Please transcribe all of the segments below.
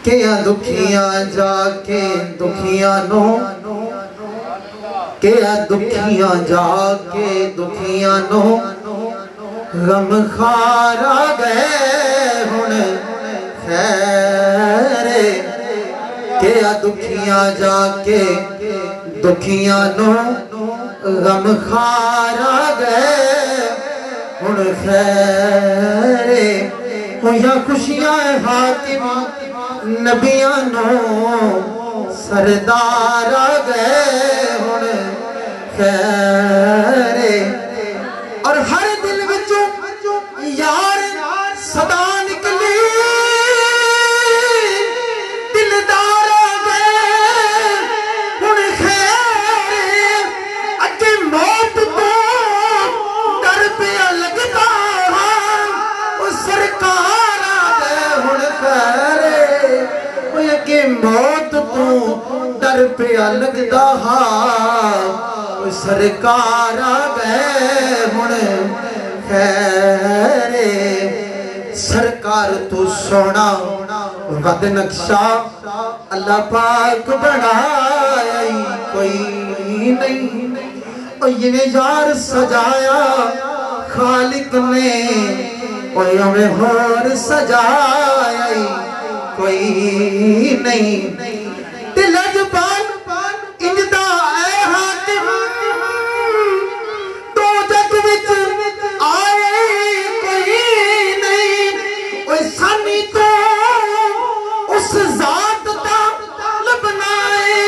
کیا دکھیاں جا کے دکھیاں نو کیا دکھیاں جا کے دکھیاں نو غم خارا گئے ہن خیرے کیا دکھیاں جا کے دکھیاں نو غم خارا گئے ہن خیرے یا خوشیاں حاکم نبیاں نو سردار گئے ہن خیرے اور ہر دل وچوں یار صدا نکلی دلدار گئے ہن خیرے اگے موت تو ڈر پیا لگتا او سرکار گئے ہن خیرے کہ موت تو ڈر پیا لگدا سرکار گئے ہن خیرے سرکار تو سونا ود نقشہ اللہ پاک بنایا کوئی نہیں اور یہ یار سجایا خالق نے اور ہمیں اور سجایا کوئی نہیں دل جبان انجدہ اے حاکم تو جگ وچ آئے کوئی نہیں اوہ سانی تو اس ذات دا لبنائے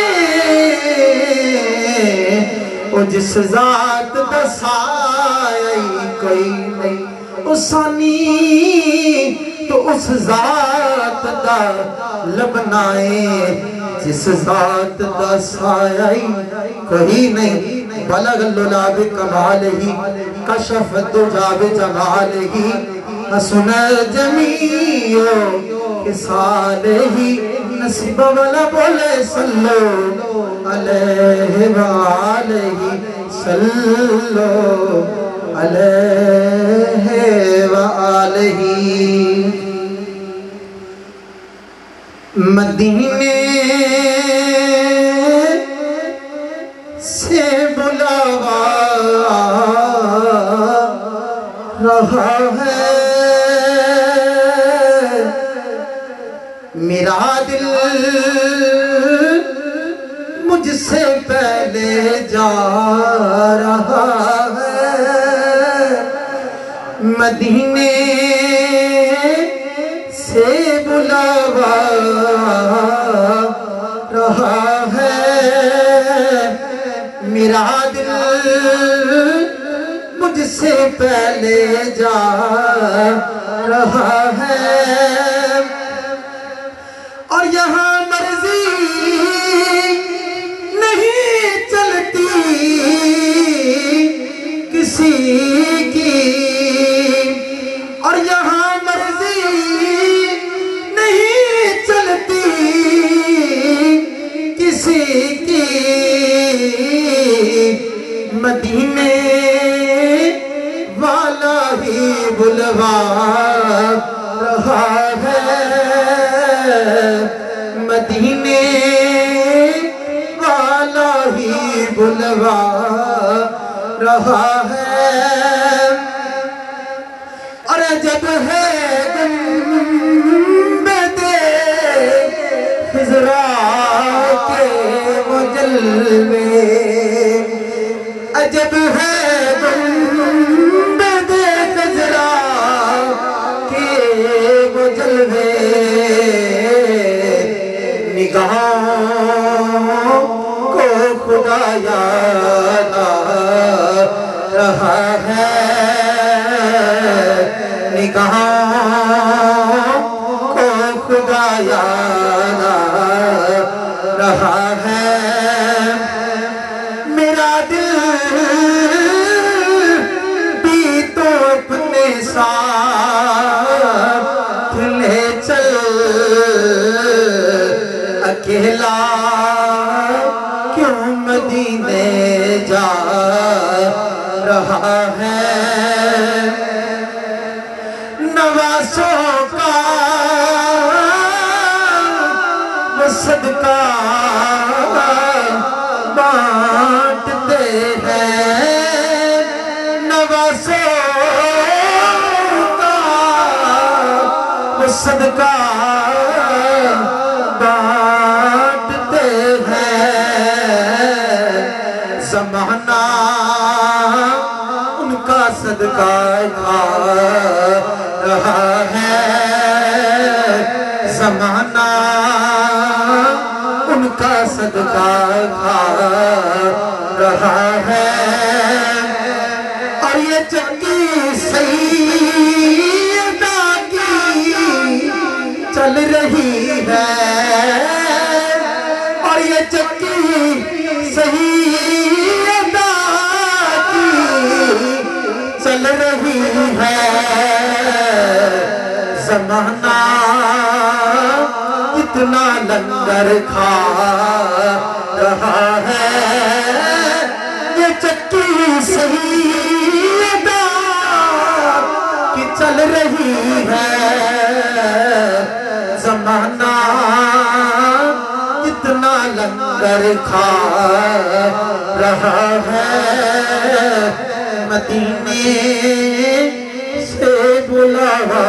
اوہ جس ذات دا سائے کوئی نہیں اوہ سانی تو اس ذات دا لبنائے جس ذات دا سایہ کوئی نہیں بلغ اللّہ بکمالہی کشف الدجا بجمالہی حسن الجمیع خصالہی نصیب والا بولے صلو علیہ وآلہ صلو علیہ وآلہ مدینے سے بلاوا رہا ہے میرا دل مجھ سے پہلے جا رہا ہے مدینے سے بلاوا رہا ہے میرا دل مجھ سے پہلے جا رہا ہے اور یہاں مرضی نہیں چلتی کسی کی اور یہاں مرضی نہیں چلتی کسی کی مدینے والا ہی بلوا رہا ہے مدینے والا ہی بلوا رہا ہے اور جب ہے گنبد خضرا کے وہ جلوے عجب ہے گنبد خضرا کے وہ جلوے نگاہوں کو خدا یاد آ رہا ہے نگاہوں کو خدا یاد آ رہا ہے میرا دل بھی تو اپنے ساتھ لے چل اکیلا کیوں مدینے جا رہا ہے نوازوں کا صدقہ بانٹتے ہیں نوازوں کا وہ صدقہ بانٹتے ہیں زمانہ ان کا صدقہ کھا رہا ہے زمانہ ان کا صدقہ کھا رہا ہے اور یہ چکی سیدہ کی چل رہی ہے اور یہ چکی سیدہ کی چل رہی ہے زمانہ اتنا لنگر کھا رہا ہے یہ چکی سیدہ کی چل رہی ہے زمانہ اتنا لنگر کھا رہا ہے مدینے سے بلاوا